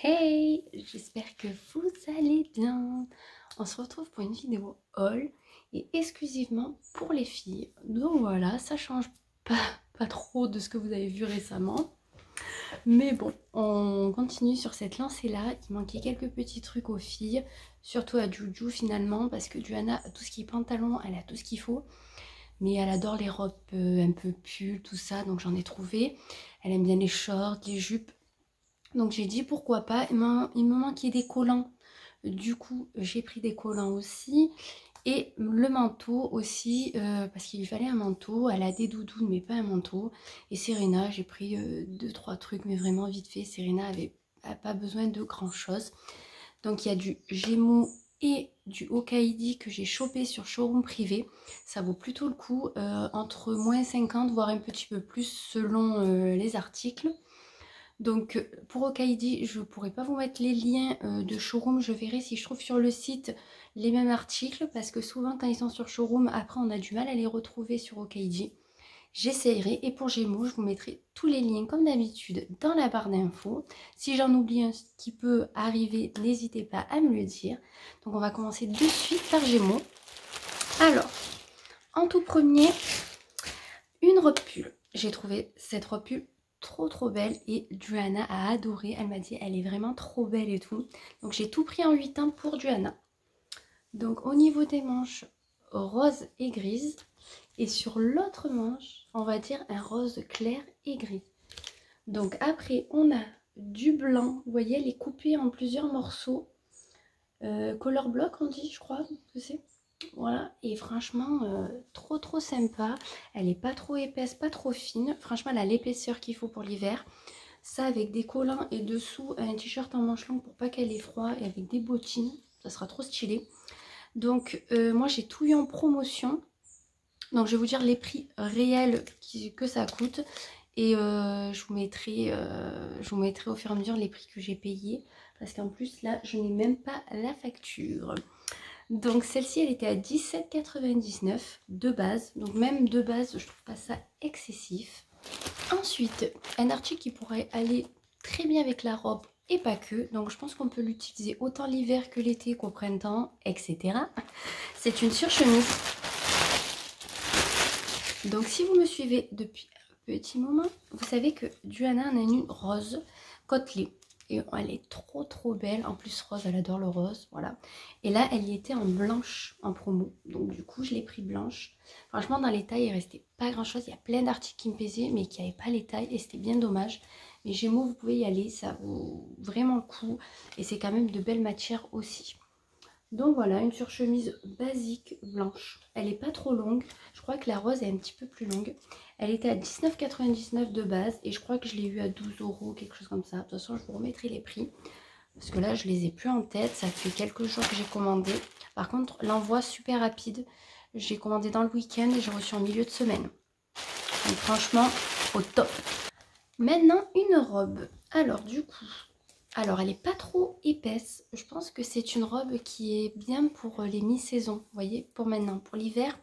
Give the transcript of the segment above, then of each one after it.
Hey, j'espère que vous allez bien. On se retrouve pour une vidéo haul et exclusivement pour les filles. Donc voilà, ça change pas trop de ce que vous avez vu récemment. Mais bon, on continue sur cette lancée-là. Il manquait quelques petits trucs aux filles, surtout à Juju finalement, parce que Johanna a tout ce qui est pantalon, elle a tout ce qu'il faut. Mais elle adore les robes un peu pull, tout ça, donc j'en ai trouvé. Elle aime bien les shorts, les jupes. Donc j'ai dit pourquoi pas, il me manquait des collants, du coup j'ai pris des collants aussi. Et le manteau aussi, parce qu'il lui fallait un manteau, elle a des doudounes mais pas un manteau. Et Serena, j'ai pris 2-3 trucs mais vraiment vite fait, Serena a pas besoin de grand chose. Donc il y a du Gémeaux et du Hokaidi que j'ai chopé sur showroom privé. Ça vaut plutôt le coup, entre moins 50 voire un petit peu plus selon les articles. Donc pour Okaidi, je ne pourrai pas vous mettre les liens de showroom, je verrai si je trouve sur le site les mêmes articles parce que souvent quand ils sont sur showroom, après on a du mal à les retrouver sur Okaidi. J'essayerai et pour Gémeaux, je vous mettrai tous les liens comme d'habitude dans la barre d'infos. Si j'en oublie un qui peut arriver, n'hésitez pas à me le dire. Donc on va commencer de suite par Gémeaux. Alors, en tout premier, une robe pull. J'ai trouvé cette robe pull trop belle et Johanna a adoré. Elle m'a dit elle est vraiment trop belle et tout. Donc j'ai tout pris en 8 ans pour Johanna. Donc au niveau des manches, rose et grise. Et sur l'autre manche, on va dire un rose clair et gris. Donc après on a du blanc. Vous voyez, elle est coupée en plusieurs morceaux. Color block on dit, je crois que c'est. Voilà, et franchement, trop sympa. Elle est pas trop épaisse, pas trop fine. Franchement, elle a l'épaisseur qu'il faut pour l'hiver. Ça avec des collants et dessous un t-shirt en manche longue pour pas qu'elle ait froid et avec des bottines. Ça sera trop stylé. Donc, moi, j'ai tout eu en promotion. Donc, je vais vous dire les prix réels que ça coûte. Et je vous mettrai au fur et à mesure les prix que j'ai payés. Parce qu'en plus, là, je n'ai même pas la facture. Donc celle-ci, elle était à 17,99 de base. Donc même de base, je trouve pas ça excessif. Ensuite, un article qui pourrait aller très bien avec la robe et pas que. Donc je pense qu'on peut l'utiliser autant l'hiver que l'été qu'au printemps, etc. C'est une surchemise. Donc si vous me suivez depuis un petit moment, vous savez que Johanna en a une rose côtelée. Et elle est trop belle. En plus rose, elle adore le rose, voilà. Et là, elle y était en blanche en promo. Donc du coup, je l'ai pris blanche. Franchement, dans les tailles, il restait pas grand chose. Il y a plein d'articles qui me plaisaient, mais qui n'avaient pas les tailles. Et c'était bien dommage. Mais Gémeaux, vous pouvez y aller. Ça vaut vraiment le coup. Et c'est quand même de belles matières aussi. Donc voilà, une surchemise basique blanche. Elle n'est pas trop longue. Je crois que la rose est un petit peu plus longue. Elle était à 19,99 de base et je crois que je l'ai eu à 12 €, quelque chose comme ça. De toute façon, je vous remettrai les prix. Parce que là, je les ai plus en tête. Ça fait quelques jours que j'ai commandé. Par contre, l'envoi super rapide. J'ai commandé dans le week-end et j'ai reçu en milieu de semaine. Donc franchement, au top. Maintenant, une robe. Alors du coup... Alors, elle n'est pas trop épaisse. Je pense que c'est une robe qui est bien pour les mi-saisons. Vous voyez, pour maintenant. Pour l'hiver,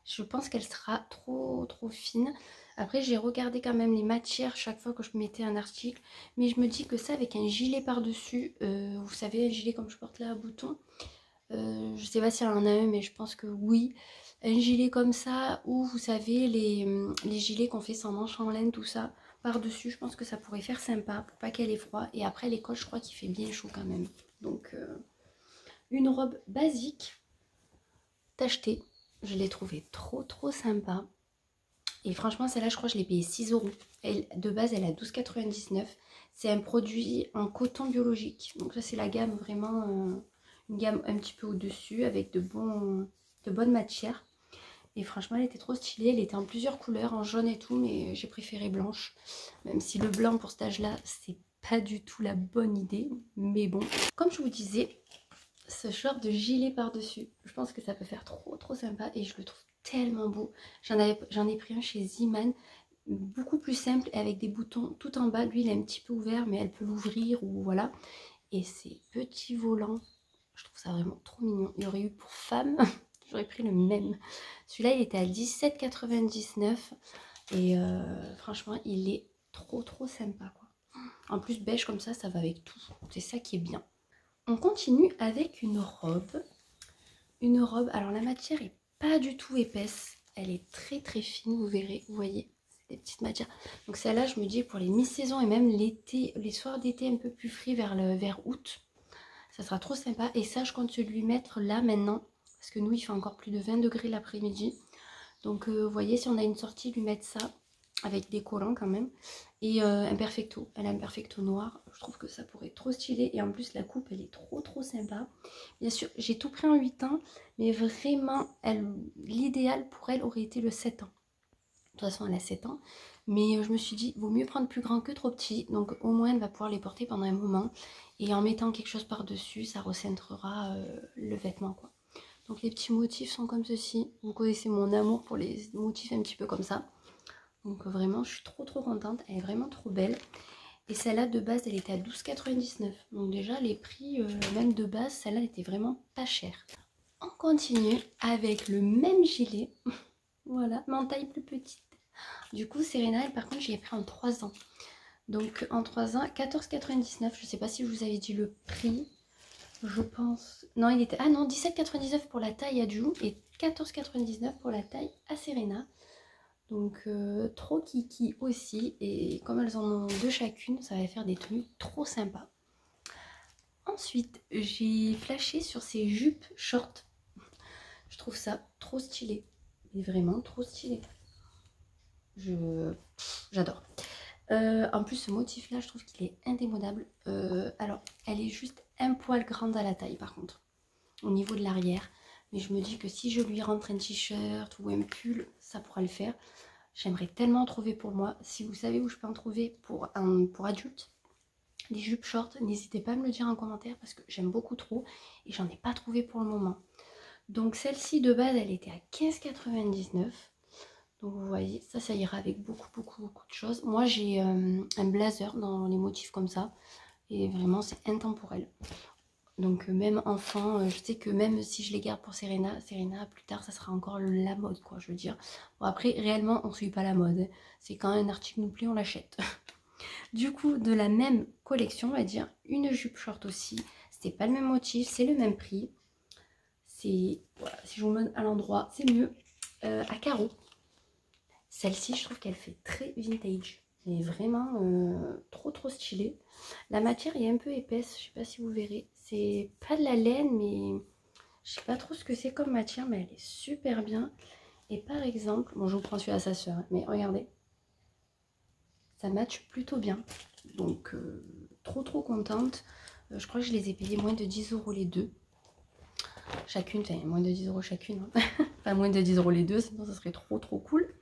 je pense qu'elle sera trop fine. Après, j'ai regardé quand même les matières chaque fois que je mettais un article. Mais je me dis que ça, avec un gilet par-dessus, vous savez, un gilet comme je porte là à boutons. Je ne sais pas s'il y en a un, mais je pense que oui. Un gilet comme ça, ou vous savez, les gilets qu'on fait sans manches en laine, tout ça. Par-dessus, je pense que ça pourrait faire sympa pour pas qu'elle ait froid. Et après, les cols, je crois qu'il fait bien chaud quand même. Donc, une robe basique tachetée. Je l'ai trouvée trop sympa. Et franchement, celle-là, je crois que je l'ai payée 6 €. Elle, de base, elle est à 12,99 €. C'est un produit en coton biologique. Donc ça, c'est la gamme vraiment, une gamme un petit peu au-dessus avec de bonnes matières. Et franchement, elle était trop stylée. Elle était en plusieurs couleurs, en jaune et tout, mais j'ai préféré blanche. Même si le blanc pour cet âge-là, c'est pas du tout la bonne idée. Mais bon, comme je vous disais, ce short de gilet par-dessus, je pense que ça peut faire trop sympa. Et je le trouve tellement beau. J'en ai pris un chez Ziman, beaucoup plus simple et avec des boutons tout en bas. Lui, il est un petit peu ouvert, mais elle peut l'ouvrir ou voilà. Et ces petits volants, je trouve ça vraiment trop mignon. Il y aurait eu pour femme... J'aurais pris le même. Celui-là, il était à 17,99 € et franchement, il est trop sympa, quoi. En plus, beige comme ça va avec tout. C'est ça qui est bien. On continue avec une robe. Une robe, alors la matière est pas du tout épaisse. Elle est très très fine, vous verrez, vous voyez. C'est des petites matières. Donc celle-là, je me dis pour les mi-saisons et même l'été, les soirs d'été un peu plus frais vers août. Ça sera trop sympa. Et ça, je compte lui mettre là maintenant. Parce que nous, il fait encore plus de 20 degrés l'après-midi. Donc vous voyez, si on a une sortie, lui mettre ça. Avec des collants quand même. Et un perfecto. Elle a un perfecto noir. Je trouve que ça pourrait être trop stylé. Et en plus, la coupe, elle est trop sympa. Bien sûr, j'ai tout pris en 8 ans. Mais vraiment, l'idéal pour elle aurait été le 7 ans. De toute façon, elle a 7 ans. Mais je me suis dit, vaut mieux prendre plus grand que trop petit. Donc au moins, elle va pouvoir les porter pendant un moment. Et en mettant quelque chose par-dessus, ça recentrera le vêtement, quoi. Donc les petits motifs sont comme ceci. Vous connaissez mon amour pour les motifs un petit peu comme ça. Donc vraiment, je suis trop contente. Elle est vraiment trop belle. Et celle-là, de base, elle était à 12,99 €. Donc déjà, les prix, même de base, celle-là était vraiment pas chère. On continue avec le même gilet. Voilà, mais en taille plus petite. Du coup, Serena, elle, par contre, j'y ai pris en 3 ans. Donc en 3 ans, 14,99 €. Je sais pas si je vous avais dit le prix. Je pense... Non, il était... Ah non, 17,99 € pour la taille à Ju et 14,99 € pour la taille à Serena. Donc trop kiki aussi. Et comme elles en ont deux chacune, ça va faire des tenues trop sympas. Ensuite, j'ai flashé sur ces jupes short. Je trouve ça trop stylé. Mais vraiment trop stylé. J'adore. En plus, ce motif-là, je trouve qu'il est indémodable. Alors, elle est juste un poil grande à la taille, par contre, au niveau de l'arrière. Mais je me dis que si je lui rentre un t-shirt ou un pull, ça pourra le faire. J'aimerais tellement en trouver pour moi. Si vous savez où je peux en trouver pour adultes, les jupes short, n'hésitez pas à me le dire en commentaire parce que j'aime beaucoup trop et j'en ai pas trouvé pour le moment. Donc celle-ci de base, elle était à 15,99 €. Donc vous voyez, ça ira avec beaucoup de choses. Moi j'ai un blazer dans les motifs comme ça et vraiment c'est intemporel. Donc même enfant, je sais que même si je les garde pour Serena plus tard ça sera encore la mode, quoi, je veux dire. Bon, après réellement on suit pas la mode, hein. C'est quand un article nous plaît, on l'achète. Du coup, de la même collection, on va dire, une jupe short aussi. C'est pas le même motif, c'est le même prix. C'est, voilà, si je vous mets à l'endroit, c'est mieux. À carreaux. Celle-ci, je trouve qu'elle fait très vintage. Elle est vraiment trop stylée. La matière est un peu épaisse, je sais pas si vous verrez. C'est pas de la laine, mais je sais pas trop ce que c'est comme matière, mais elle est super bien. Et par exemple, bon, je vous prends celui à sa soeur, mais regardez. Ça match plutôt bien. Donc, trop contente. Je crois que je les ai payés moins de 10 € les deux. Chacune, enfin moins de 10 € chacune. Hein. Enfin moins de 10 € les deux, sinon ça serait trop cool.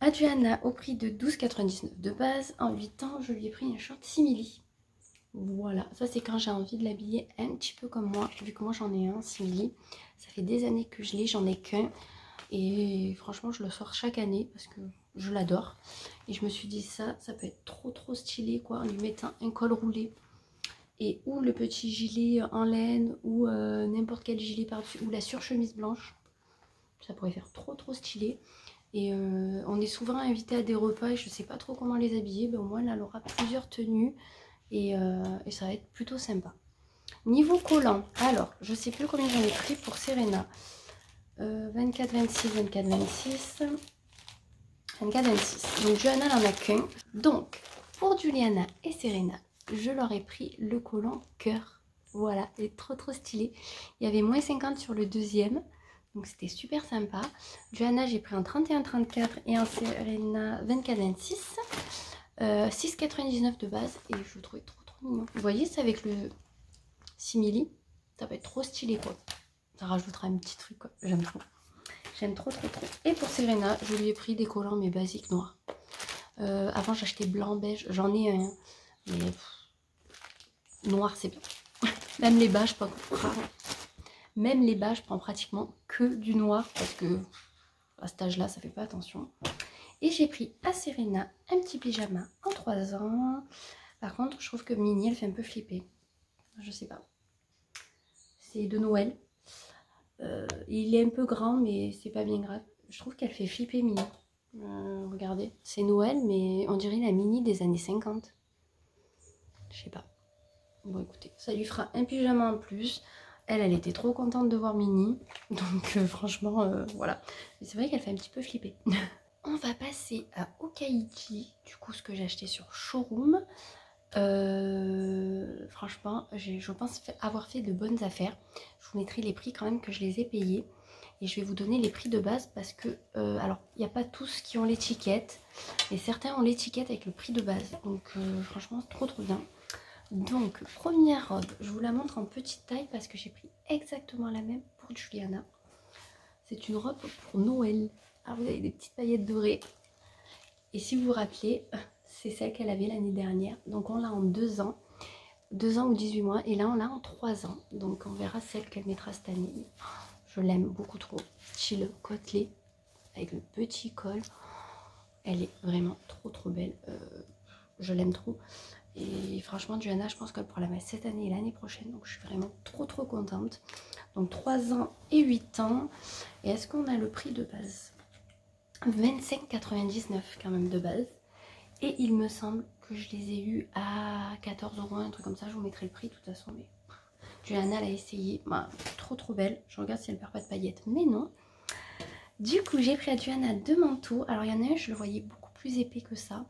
Adriana au prix de 12,99 € de base. En 8 ans, je lui ai pris un short simili. Voilà, ça c'est quand j'ai envie de l'habiller un petit peu comme moi. Vu que moi j'en ai un simili. Ça fait des années que je l'ai, j'en ai qu'un. Et franchement, je le sors chaque année parce que je l'adore. Et je me suis dit ça peut être trop stylé, quoi, en lui mettant un col roulé. Et ou le petit gilet en laine, ou n'importe quel gilet par-dessus, ou la surchemise blanche. Ça pourrait faire trop stylé. Et on est souvent invité à des repas et je sais pas trop comment les habiller. Ben, au moins, là, elle aura plusieurs tenues. Et ça va être plutôt sympa. Niveau collant, alors, je sais plus combien j'en ai pris pour Serena. 24, 26, 24, 26. 24, 26. Donc Johanna n'en a qu'un. Donc pour Juliana et Serena, je leur ai pris le collant cœur. Voilà, il est trop stylé. Il y avait moins 50 sur le deuxième. Donc c'était super sympa. Johanna, j'ai pris un 31, 34 et un Serena 24, 26. 6,99 de base. Et je le trouvais trop mignon. Vous voyez, c'est avec le simili. Ça va être trop stylé, quoi. Ça rajoutera un petit truc, quoi. J'aime trop. J'aime trop. Et pour Serena, je lui ai pris des collants mais basiques noirs. Avant j'achetais blanc, beige. J'en ai un. Mais noir c'est bien. Même les bas, Même les bas, je prends pratiquement que du noir. Parce que à cet âge-là, ça fait pas attention. Et j'ai pris à Serena un petit pyjama en 3 ans. Par contre, je trouve que Mini, elle fait un peu flipper. Je sais pas. C'est de Noël. Il est un peu grand, mais c'est pas bien grave. Je trouve qu'elle fait flipper Mini. Regardez, c'est Noël, mais on dirait la Mini des années 50. Je sais pas. Bon écoutez, ça lui fera un pyjama en plus. Elle était trop contente de voir Mini. Donc franchement, voilà. Mais c'est vrai qu'elle fait un petit peu flipper. On va passer à Okaiji. Du coup, ce que j'ai acheté sur Showroom. Franchement, je pense avoir fait de bonnes affaires. Je vous mettrai les prix quand même que je les ai payés. Et je vais vous donner les prix de base parce que, alors, il n'y a pas tous qui ont l'étiquette. Mais certains ont l'étiquette avec le prix de base. Donc, franchement, trop bien. Donc, première robe, je vous la montre en petite taille parce que j'ai pris exactement la même pour Juliana. C'est une robe pour Noël. Ah, vous avez des petites paillettes dorées. Et si vous vous rappelez, c'est celle qu'elle avait l'année dernière. Donc, on l'a en 2 ans. 2 ans ou 18 mois. Et là, on l'a en 3 ans. Donc, on verra celle qu'elle mettra cette année. Je l'aime beaucoup trop. Style côtelé avec le petit col. Elle est vraiment trop belle. Je l'aime trop. Et franchement, Johanna, je pense qu'elle pourra la mettre cette année et l'année prochaine. Donc, je suis vraiment trop contente. Donc, 3 ans et 8 ans. Et est-ce qu'on a le prix de base? 25,99 quand même de base. Et il me semble que je les ai eus à 14 €, un truc comme ça. Je vous mettrai le prix de toute façon. Mais Johanna l'a essayé. Bah, trop belle. Je regarde si elle perd pas de paillettes. Mais non. Du coup, j'ai pris à Johanna 2 manteaux. Alors, il y en a un, je le voyais beaucoup plus épais que ça.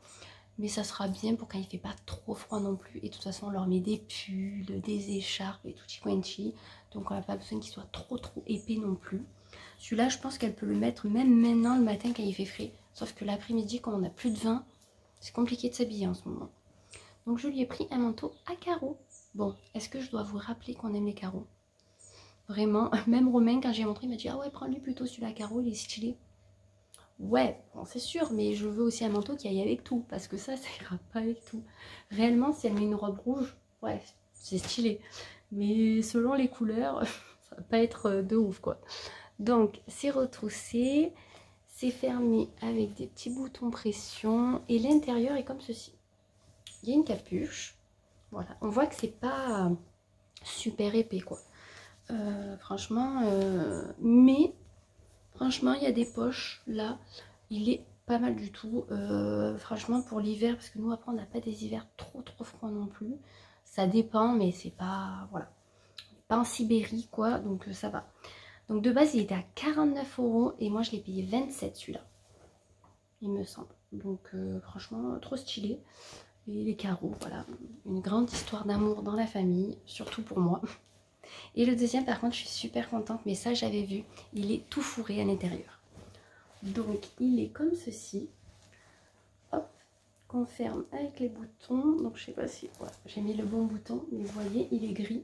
Mais ça sera bien pour quand il fait pas trop froid non plus. Et de toute façon, on leur met des pulls, des écharpes et tutti quanti. Donc on n'a pas besoin qu'il soit trop épais non plus. Celui-là, je pense qu'elle peut le mettre même maintenant le matin quand il fait frais. Sauf que l'après-midi, quand on a plus de vin, c'est compliqué de s'habiller en ce moment. Donc je lui ai pris un manteau à carreaux. Bon, est-ce que je dois vous rappeler qu'on aime les carreaux? Vraiment, même Romain, quand j'ai montré, il m'a dit « Ah ouais, prends-lui plutôt celui-là à carreaux, il est stylé. » Ouais, bon, c'est sûr, mais je veux aussi un manteau qui aille avec tout, parce que ça ira pas avec tout. Réellement, si elle met une robe rouge, ouais, c'est stylé. Mais selon les couleurs, ça va pas être de ouf, quoi. Donc, c'est retroussé, c'est fermé avec des petits boutons pression, et l'intérieur est comme ceci. Il y a une capuche, voilà. On voit que c'est pas super épais, quoi. Franchement, mais... Franchement, il y a des poches, là, il est pas mal du tout. Franchement, pour l'hiver, parce que nous, après, on n'a pas des hivers trop froids non plus. Ça dépend, mais c'est pas, voilà, pas en Sibérie, quoi, donc ça va. Donc de base, il était à 49 € et moi, je l'ai payé 27 celui-là, il me semble. Donc franchement, trop stylé. Et les carreaux, voilà, une grande histoire d'amour dans la famille, surtout pour moi. Et le deuxième, par contre, je suis super contente, mais ça, j'avais vu, il est tout fourré à l'intérieur. Donc, il est comme ceci. Hop, qu'on ferme avec les boutons. Donc, je sais pas si... Ouais, j'ai mis le bon bouton, mais vous voyez, il est gris.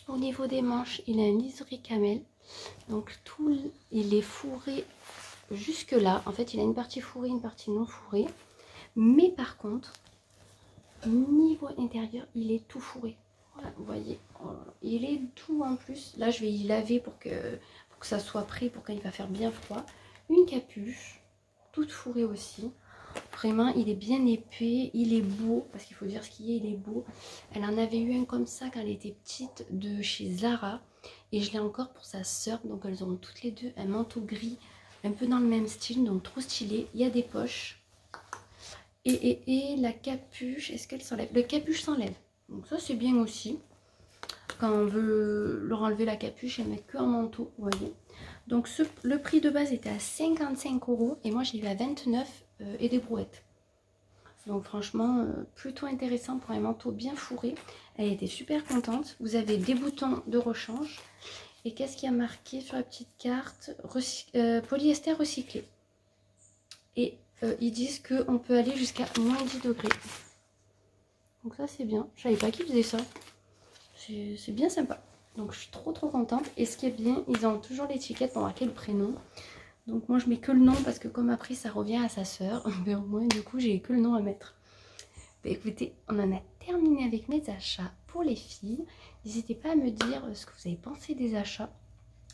Au niveau des manches, il a un liseré camel. Donc, il est fourré jusque là. En fait, il a une partie fourrée, une partie non fourrée. Mais par contre, niveau intérieur, il est tout fourré. Voilà, vous voyez, oh là là. Il est tout en plus. Là, je vais y laver pour que ça soit prêt pour quand il va faire bien froid. Une capuche, toute fourrée aussi. Vraiment, il est bien épais, il est beau, parce qu'il faut dire ce qu'il est, il est beau. Elle en avait eu un comme ça quand elle était petite de chez Zara. Et je l'ai encore pour sa sœur. Donc elles ont toutes les deux un manteau gris, un peu dans le même style, donc trop stylé. Il y a des poches. Et la capuche, est-ce qu'elle s'enlève? Le capuche s'enlève. Donc ça c'est bien aussi. Quand on veut leur enlever la capuche et mettre que un manteau, vous voyez. Donc le prix de base était à 55 € et moi je l'ai eu à 29 et des brouettes. Donc franchement, plutôt intéressant pour un manteau bien fourré. Elle était super contente. Vous avez des boutons de rechange. Et qu'est-ce qu'il y a marqué sur la petite carte? Polyester recyclé. Et ils disent qu'on peut aller jusqu'à moins 10 degrés. Donc ça c'est bien. Je savais pas qu'ils faisaient ça. C'est bien sympa. Donc je suis trop contente. Et ce qui est bien, ils ont toujours l'étiquette pour marquer le prénom. Donc moi je mets que le nom parce que comme après ça revient à sa sœur. Mais au moins du coup j'ai que le nom à mettre. Bah, écoutez, on en a terminé avec mes achats pour les filles. N'hésitez pas à me dire ce que vous avez pensé des achats.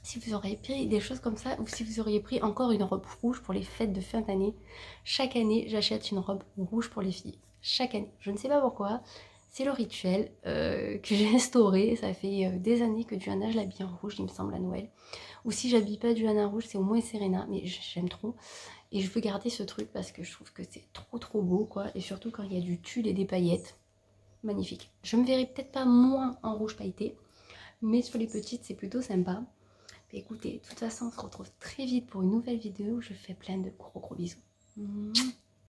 Si vous auriez pris des choses comme ça ou si vous auriez pris encore une robe rouge pour les fêtes de fin d'année. Chaque année j'achète une robe rouge pour les filles. Chaque année. Je ne sais pas pourquoi. C'est le rituel que j'ai instauré. Ça fait des années que Johanna je l'habille en rouge, il me semble, à Noël. Ou si j'habille pas Johanna en rouge, c'est au moins Serena. Mais j'aime trop. Et je veux garder ce truc parce que je trouve que c'est trop beau, quoi. Et surtout quand il y a du tulle et des paillettes. magnifique. Je me verrai peut-être pas moins en rouge pailleté, mais sur les petites c'est plutôt sympa. Écoutez, de toute façon on se retrouve très vite pour une nouvelle vidéo. Je fais plein de gros bisous.